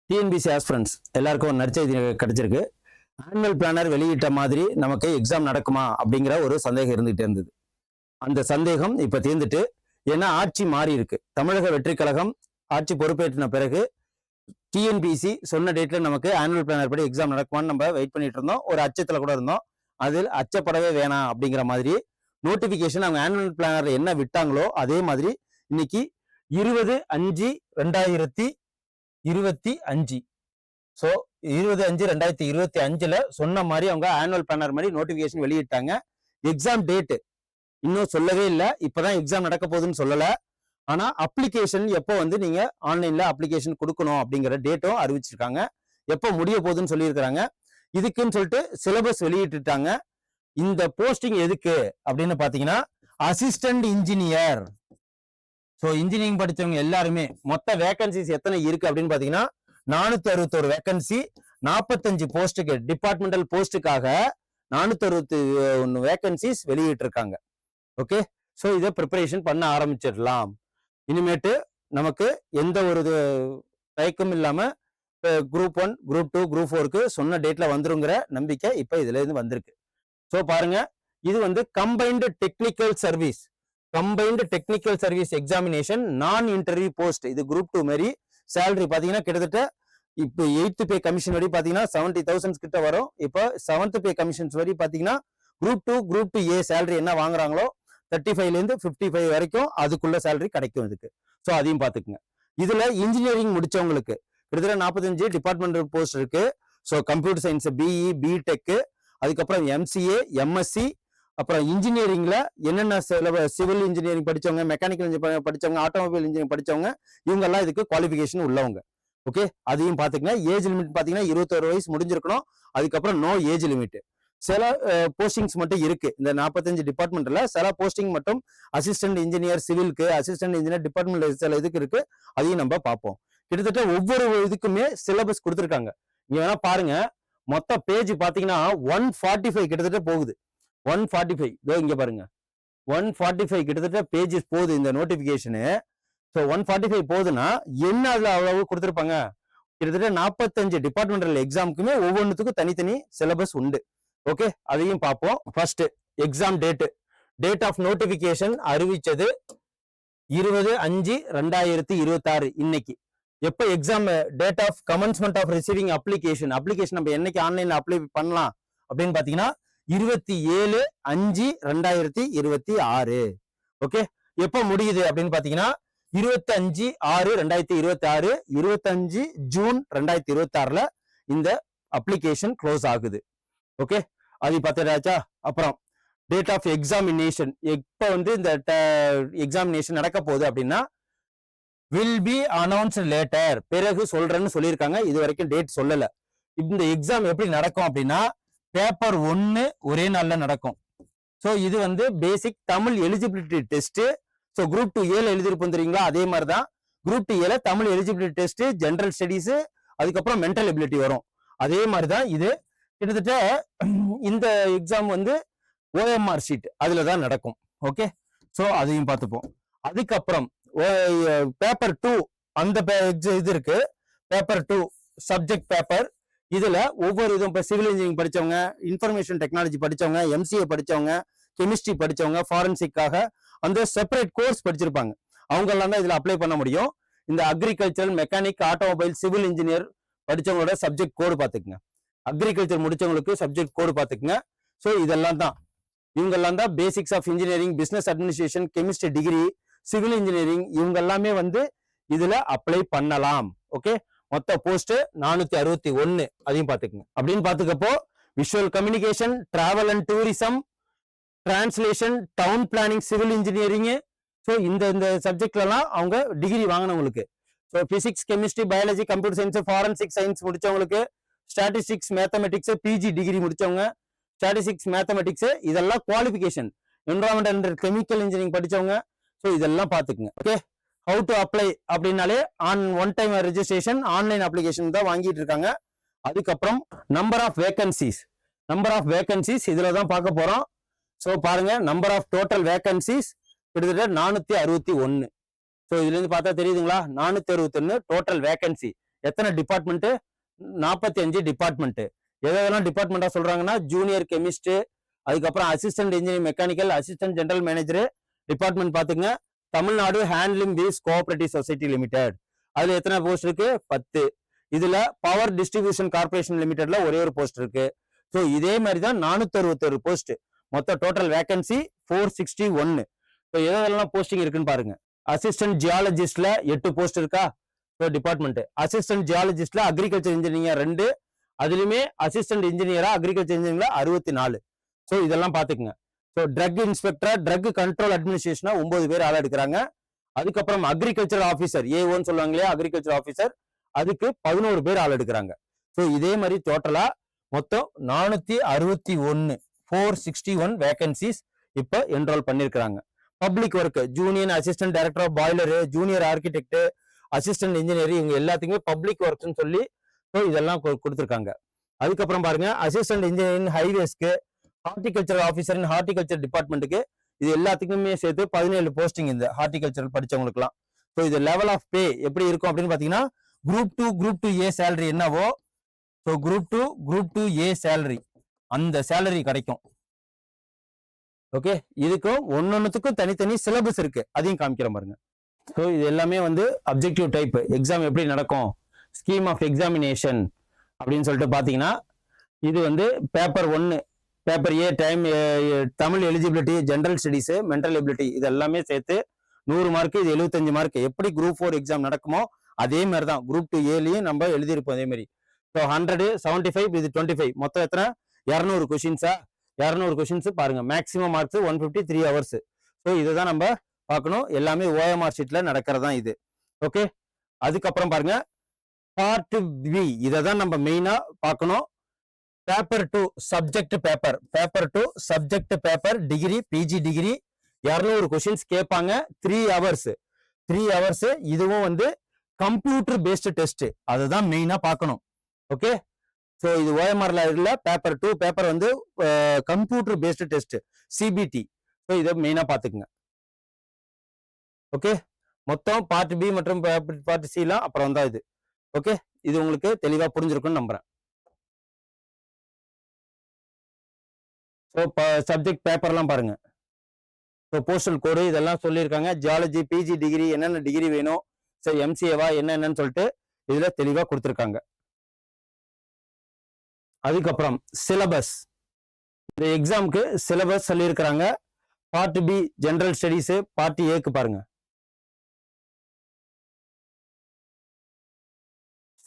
TNPSC aspirants எல்லாருக்கும் ஒரு நற்செய்தி கிடைச்சிருக்கு. ஆனுவல் பிளானர் வெளியிட்ட மாதிரி நமக்கு எக்ஸாம் நடக்குமா அப்படிங்கிற ஒரு சந்தேகம் இருந்துகிட்டே இருந்தது. அந்த சந்தேகம் இப்ப தீர்ந்துட்டு, ஏன்னா ஆட்சி மாறி இருக்கு. தமிழக வெற்றி கழகம் ஆட்சி பொறுப்பேற்றின பிறகு டிஎன்பிசி சொன்ன டேட்ல நமக்கு ஆனுவல் பிளானர் படி எக்ஸாம் நடக்குமான்னு நம்ம வெயிட் பண்ணிட்டு இருந்தோம். ஒரு அச்சத்துல கூட இருந்தோம். அதில் அச்சப்படவே வேணாம் அப்படிங்கிற மாதிரி நோட்டிபிகேஷன் அவங்க ஆனுவல் பிளானர்ல என்ன விட்டாங்களோ அதே மாதிரி இன்னைக்கு 20/5/2025 ஸோ 20/5/2025 சொன்ன மாதிரி அவங்க ஆனுவல் பிளானர் மாதிரி நோட்டிபிகேஷன் வெளியிட்டாங்க. எக்ஸாம் டேட்டு இன்னும் சொல்லவே இல்லை. இப்பதான் எக்ஸாம் நடக்க போகுதுன்னு சொல்லல. ஆனா அப்ளிகேஷன் எப்போ நீங்க ஆன்லைன்ல அப்ளிகேஷன் கொடுக்கணும் அப்படிங்கிற டேட்டும் அறிவிச்சிருக்காங்க. எப்போ முடிய போகுதுன்னு சொல்லியிருக்கிறாங்க. இதுக்குன்னு சொல்லிட்டு சிலபஸ் வெளியிட்டுட்டாங்க. இந்த போஸ்டிங் எதுக்கு அப்படின்னு பாத்தீங்கன்னா அசிஸ்டன்ட் இன்ஜினியர். ஸோ இன்ஜினியரிங் படிச்சவங்க எல்லாருமே மொத்த வேகன்சிஸ் எத்தனை இருக்கு அப்படின்னு பாத்தீங்கன்னா 461 வேகன்சி. 45 போஸ்டுக்கு டிபார்ட்மெண்டல் போஸ்டுக்காக 461 வேகன்சிஸ் வெளியிட்டு இருக்காங்க. ஓகே, ஸோ இதை ப்ரிப்பரேஷன் பண்ண ஆரம்பிச்சிடலாம். இனிமேட்டு நமக்கு எந்த ஒரு தயக்கம் இல்லாம குரூப் 1, குரூப் 2, குரூப் 4க்கு சொன்ன டேட்ல வந்துருங்கிற நம்பிக்கை இப்ப இதுல இருந்து வந்திருக்கு. ஸோ பாருங்க, இது கம்பைன்டு டெக்னிக்கல் சர்வீஸ் எக்ஸாமினேஷன் நான் இன்டர்வியூ போஸ்ட். இது குரூப் 2 மாதிரி. சேலரி பாத்தீங்கன்னா கிட்டத்தட்ட இப்போ 8th பே கமிஷன் வரை பாத்தீங்கன்னா 70,000 கிட்ட வரும். இப்போ 7th பே கமிஷன்ஸ் வரை பாத்தீங்கன்னா குரூப் 2 ஏ சேலரி என்ன வாங்குறாங்களோ 35 இருந்து 55 வரைக்கும் அதுக்குள்ள சேலரி கிடைக்கும் இதுக்கு. ஸோ அதையும் பாத்துக்குங்க. இதுல இன்ஜினியரிங் முடிச்சவங்களுக்கு கிட்டத்தட்ட 45 டிபார்ட்மெண்டல் போஸ்ட் இருக்கு. So computer science BE, BTech, அதுக்கப்புறம் எம்சிஏ, எம்எஸ்சி, அப்புறம் இன்ஜினியரிங்ல என்னென்ன சிவில் இன்ஜினியரிங் படிச்சவங்க, மெக்கானிக்கல் இன்ஜினியரிங் படிச்சவங்க, ஆட்டோமொபைல் இன்ஜினியரிங் படிச்சவங்க, இவங்க எல்லாம் இதுக்கு குவாலிஃபிகேஷன் உள்ளவங்க. ஓகே, அதையும் பாத்துக்கங்க. ஏஜ் லிமிட் பாத்தீங்கன்னா 21 வயசு முடிஞ்சிருக்கணும். அதுக்கப்புறம் நோ ஏஜ் லிமிட். சில போஸ்டிங்ஸ் மட்டும் இருக்கு இந்த 45 டிபார்ட்மெண்ட்ல. சில போஸ்டிங் மட்டும் அசிஸ்டன்ட் இன்ஜினியர் சிவிலுக்கு, அசிஸ்டன்ட் இன்ஜினியர் டிபார்ட்மெண்ட் சில இதுக்கு இருக்கு. அதையும் நம்ம பார்ப்போம். கிட்டத்தட்ட ஒவ்வொரு இதுக்குமே சிலபஸ் கொடுத்துருக்காங்க. இங்க வேணா பாருங்க, மொத்த பேஜ் பாத்தீங்கன்னா 145 கிட்டத்தட்ட போகுது. 145 இங்க பாருங்க, 145 கிட்டத்தட்ட பேஜஸ் போகுது இந்த நோட்டிபிகேஷனு. ஸோ 145 போகுதுன்னா என்ன அதுல அவ்வளவு கொடுத்துருப்பாங்க? கிட்டத்தட்ட 45 டிபார்ட்மெண்டல் எக்ஸாமுக்குமே ஒவ்வொன்றுத்துக்கும் தனித்தனி சிலபஸ் உண்டு. ஓகே, அதையும் பார்ப்போம். First exam date of notification அறிவிச்சது 20/5/2026 இன்னைக்கு. எப்போ exam date of commencement of receiving application நம்ம என்னைக்கு ஆன்லைன்ல அப்ளை பண்ணலாம் அப்படின்னு பாத்தீங்கன்னா 27/5/2026. ஓகே, எப்போ முடியுது அப்படின்னு பாத்தீங்கன்னா 25/6/2026, 25 ஜூன் 2026 இந்த அப்ளிகேஷன் க்ளோஸ் ஆகுது. ஓகே, அது பார்த்தாச்சா? அப்புறம் டேட் ஆஃப் எக்ஸாமினேஷன் எப்போ இந்த எக்ஸாமினேஷன் நடக்க போகுது அப்படின்னா வில் பி அனௌன்ஸ்ட் லேட்டர், பிறகு சொல்றேன்னு சொல்லியிருக்காங்க. இது வரைக்கும் டேட் சொல்லல. இந்த எக்ஸாம் எப்படி நடக்கும் அப்படின்னா பேப்பர் 1 ஒரே நாள்ல நடக்கும். ஸோ இது basic Tamil eligibility test. So group 2 எழுதிருப்போம் தெரியுங்களா, அதே மாதிரி தான் group 2 Tamil eligibility test, general studies, அதுக்கப்புறம் மென்டல் எபிலிட்டி வரும். அதே மாதிரி தான் இது. கிட்டத்தட்ட இந்த எக்ஸாம் ஓஎம்ஆர் ஷீட் அதுல தான் நடக்கும். ஓகே, ஸோ அதையும் பார்த்துப்போம். அதுக்கப்புறம் பேப்பர் 2 அந்த இது இருக்கு. Paper 2 subject paper. இதுல ஒவ்வொரு இதுவும் இப்போ சிவில் இன்ஜினியரிங் படிச்சவங்க, இன்ஃபர்மேஷன் டெக்னாலஜி படிச்சவங்க, எம்சிஏ படிச்சவங்க, கெமிஸ்ட்ரி படிச்சவங்க, ஃபாரன்சிக்காக அந்த செப்பரேட் கோர்ஸ் படிச்சிருப்பாங்க. அவங்க எல்லாம் தான் இதுல அப்ளை பண்ண முடியும். இந்த agriculture, mechanic, automobile, civil engineer படிச்சவங்களோட சப்ஜெக்ட் கோடு பாத்துக்குங்க. அக்ரிகல்ச்சர் முடிச்சவங்களுக்கு சப்ஜெக்ட் கோடு பாத்துக்குங்க. ஸோ இதெல்லாம் தான் இவங்கெல்லாம் தான் basics of engineering, business administration, chemistry degree, civil engineering, இவங்க எல்லாமே இதுல அப்ளை பண்ணலாம். ஓகே, மொத்த போஸ்ட் 461. அதையும் பாத்துக்குங்க. அப்படின்னு பாத்துக்கப்போ visual communication, travel and tourism, translation, town planning, civil engineering. So இந்த சப்ஜெக்ட்ல எல்லாம் அவங்க டிகிரி வாங்கினவங்களுக்கு. So physics, chemistry, biology, computer science, forensic science முடிச்சவங்களுக்கு, ஸ்டாட்டிஸ்டிக்ஸ், மேத்தமெட்டிக்ஸ், பிஜி டிகிரி முடிச்சவங்க, ஸ்டாட்டிஸ்டிக்ஸ், மேத்தமெட்டிக்ஸ், இதெல்லாம் qualification. Environment and chemical engineering படிச்சவங்க. So இதெல்லாம் பாத்துக்குங்க. ஓகே, ஹவு டு அப்ளை அப்படின்னாலே one time registration, online application தான் வாங்கிட்டு இருக்காங்க. அதுக்கப்புறம் நம்பர் ஆஃப் வேகன்சிஸ் இதுல தான் பார்க்க போறோம். ஸோ பாருங்க, நம்பர் ஆஃப் டோட்டல் வேகன்சிஸ் கிட்டத்தட்ட 461. ஸோ இதுல இருந்து பார்த்தா தெரியுதுங்களா, 461 டோட்டல் வேகன்சி. எத்தனை டிபார்ட்மெண்ட்? 45 டிபார்ட்மெண்ட். எதெல்லாம் டிபார்ட்மெண்டா சொல்றாங்கன்னா ஜூனியர் கெமிஸ்ட், அதுக்கப்புறம் assistant engineer mechanical, assistant general manager department பாத்துங்க. Tamil Nadu handling wheels cooperative society limited, அதுல எத்தனை போஸ்ட் இருக்கு? 10. இதுல பவர் டிஸ்ட்ரிபியூஷன் கார்பரேஷன் லிமிடெட்ல ஒரே ஒரு போஸ்ட் இருக்கு. ஸோ இதே மாதிரி தான் 461 போஸ்ட். மொத்த டோட்டல் வேகன்சி 461. ஸோ எதெல்லாம் போஸ்டிங் இருக்குன்னு பாருங்க. அசிஸ்டன்ட் ஜியாலஜிஸ்ட்ல 8 போஸ்ட் இருக்கா? So department. அசிஸ்டன்ட் ஜியாலஜிஸ்ட்ல அக்ரிகல்ச்சர் இன்ஜினியர் 2, அதுலயுமே அசிஸ்டன்ட் இன்ஜினியரா அக்ரிகல்ச்சர் இன்ஜினியர்ல 64. ஸோ இதெல்லாம் பாத்துக்குங்க. So drug inspector, drug control அட்மினிஸ்ட்ரேஷனா 9 பேர் ஆள் எடுக்கிறாங்க. அதுக்கப்புறம் அக்ரிகல்ச்சர் ஆஃபீஸர் A1 சொல்லுவாங்க இல்லையா, அக்ரிகல்ச்சர் ஆஃபீஸர், அதுக்கு 11 பேர் ஆள் எடுக்கிறாங்க. ஸோ இதே மாதிரி டோட்டலா மொத்தம் 461 461 வேகன்சிஸ் இப்ப என்ரோல் பண்ணிருக்கிறாங்க. Public work junior assistant director of boiler, junior architect, assistant engineer, இவங்க எல்லாத்துக்குமே பப்ளிக் ஒர்க்ஸ்னு சொல்லி இதெல்லாம் கொடுத்துருக்காங்க. அதுக்கப்புறம் பாருங்க, அசிஸ்டன்ட் இன்ஜினியரிங் ஹைவேஸ்க்கு, ஹார்டிகல்ச்சர் ஆஃபீஸர் ஹார்டிகல்ச்சர் டிபார்ட்மெண்ட்டுக்கு, இது எல்லாத்துக்குமே சேர்த்து 17 போஸ்டிங் இந்த ஹார்டிகல்ச்சர் படிச்சவங்களுக்குலாம். ஸோ இது லெவல் ஆஃப் பே எப்படி இருக்கும் அப்படின்னு பாத்தீங்கன்னா, குரூப் 2 A சேலரி என்னவோ, so group two A salary அந்த சேலரி கிடைக்கும். ஓகே, இதுக்கும் ஒன்னொன்னுத்துக்கும் தனித்தனி சிலபஸ் இருக்கு, அதையும் காமிக்கிறேன் பாருங்க. ஸோ இது எல்லாமே அப்ஜெக்டிவ் டைப் எக்ஸாம் எப்படி நடக்கும், ஸ்கீம் ஆஃப் எக்ஸாமினேஷன் அப்படின்னு சொல்லிட்டு பாத்தீங்கன்னா, இது paper 1, paper A time, Tamil eligibility, general studies, mental ability, இது எல்லாமே சேர்த்து 100 மார்க், இது 75 மார்க். எப்படி குரூப் 4 எக்ஸாம் நடக்குமோ அதே மாதிரி தான் குரூப் 2 Aலையும் நம்ம எழுதியிருப்போம் அதே மாதிரி. ஸோ 100, 75, இது 25, மொத்தம் எத்தனை? 200 கொஸ்டின்ஸா? 200 கொஸ்டின்ஸ் பாருங்க. Maximum marks 150, 3 hours. ஸோ இதுதான் நம்ம பார்க்கணும். எல்லாமே OMR ஷீட்ல நடக்கிறதா இது. ஓகே, அதுக்கப்புறம் பாருங்க பார்ட் B, இதை தான் நம்ம மெயினா பார்க்கணும். Paper 2 subject paper degree, PG degree, 200 questions கேட்பாங்க. 3 hours. இதுவும் கம்ப்யூட்டர் பேஸ்டு டெஸ்ட், அதுதான் மெயினா பார்க்கணும். ஓகே, ஸோ இது OMRல இல்ல. Paper 2 paper computer based test, CBT. So இதை மெயினா பார்த்துக்குங்க. ஓகே, மொத்தம் பார்ட் B மற்றும் பார்ட் C எல்லாம் அப்புறம் தான் இது. ஓகே, இது உங்களுக்கு தெளிவா புரிஞ்சிருக்கும்னு நம்புறேன். ஸோ சப்ஜெக்ட் பேப்பர்லாம் பாருங்க. ஸோ போஸ்டல் கோடு இதெல்லாம் சொல்லியிருக்காங்க. ஜியாலஜி, PG டிகிரி, என்னென்ன டிகிரி வேணும், ஸோ MCAவா என்னென்னு சொல்லிட்டு இதுல தெளிவா கொடுத்துருக்காங்க. அதுக்கப்புறம் சிலபஸ், இந்த எக்ஸாமுக்கு சிலபஸ் சொல்லியிருக்கிறாங்க. Part B general studies, part Aக்கு பாருங்க.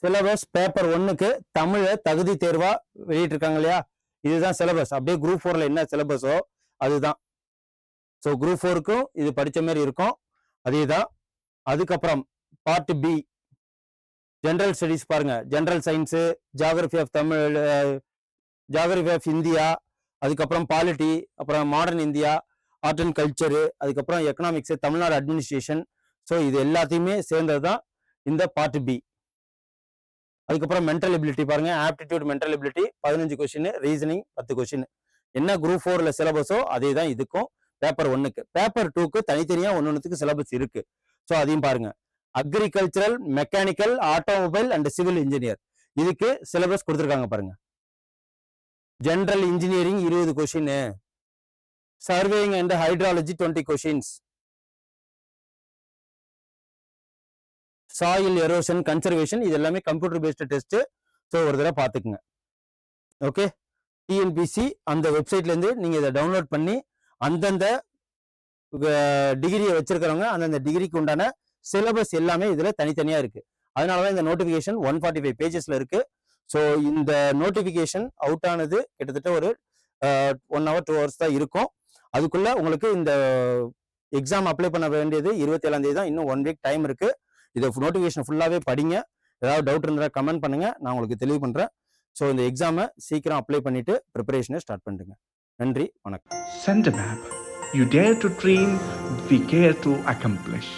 சிலபஸ் பேப்பர் 1க்கு தமிழ தகுதி தேர்வா வெளியிட்டு இருக்காங்க இல்லையா, இதுதான் சிலபஸ். அப்படியே குரூப் 4ல என்ன சிலபஸோ அதுதான். ஸோ குரூப் 4க்கும் இது படிச்ச மாதிரி இருக்கும், அதேதான். அதுக்கப்புறம் பார்ட் B ஜெனரல் ஸ்டடீஸ் பாருங்க. General science, geography of Tamil, geography of India, அதுக்கப்புறம் பாலிட்டி, அப்புறம் modern India, art and culture, அதுக்கப்புறம் எக்கனாமிக்ஸ், தமிழ்நாடு அட்மினிஸ்ட்ரேஷன். ஸோ இது எல்லாத்தையுமே சேர்ந்தது தான் இந்த பார்ட் B. அதுக்கப்புறம் மென்டல் எபிலிட்டி பாருங்க. Aptitude, mental ability 15 question, reasoning 10 question. என்ன குரூப் 4ல சிலபஸோ அதே தான் இதுக்கும். பேப்பர் 1க்கு, பேப்பர் 2க்கு தனித்தனியா ஒன்னொன்னுக்கு சிலபஸ் இருக்கு. ஸோ அதையும் பாருங்க. Agricultural, mechanical, automobile and civil engineer, இதுக்கு சிலபஸ் கொடுத்துருக்காங்க பாருங்க. General engineering 20 question, surveying and hydrology 20 questions, soil erosion, conservation, இது எல்லாமே கம்ப்யூட்டர் பேஸ்டு டெஸ்ட். ஸோ ஒரு தடவை பார்த்துக்குங்க. ஓகே, TNPC அந்த வெப்சைட்ல இருந்து நீங்க இதை டவுன்லோட் பண்ணி அந்தந்த டிகிரியை வச்சிருக்கிறவங்க அந்தந்த டிகிரிக்கு உண்டான சிலபஸ் எல்லாமே இதுல தனித்தனியா இருக்கு. அதனாலதான் இந்த நோட்டிபிகேஷன் 145 பேஜஸ்ல இருக்கு. ஸோ இந்த நோட்டிபிகேஷன் அவுட் ஆனது கிட்டத்தட்ட ஒரு 1 hour 2 hours தான் இருக்கும். அதுக்குள்ள உங்களுக்கு இந்த எக்ஸாம் அப்ளை பண்ண வேண்டியது 27ஆம் தேதி தான். இன்னும் 1 week டைம் இருக்கு. இதை நோட்டிபிகேஷன் ஃபுல்லாவே படிங்க. ஏதாவது டவுட் இருந்தா கமெண்ட் பண்ணுங்க, நான் உங்களுக்கு தெளிவு பண்றேன். ஸோ இந்த எக்ஸாமை சீக்கிரம் அப்ளை பண்ணிட்டு ப்ரிப்பரேஷனை ஸ்டார்ட் பண்ணுங்க. நன்றி, வணக்கம். Send a map. You dare to dream, we care to accomplish.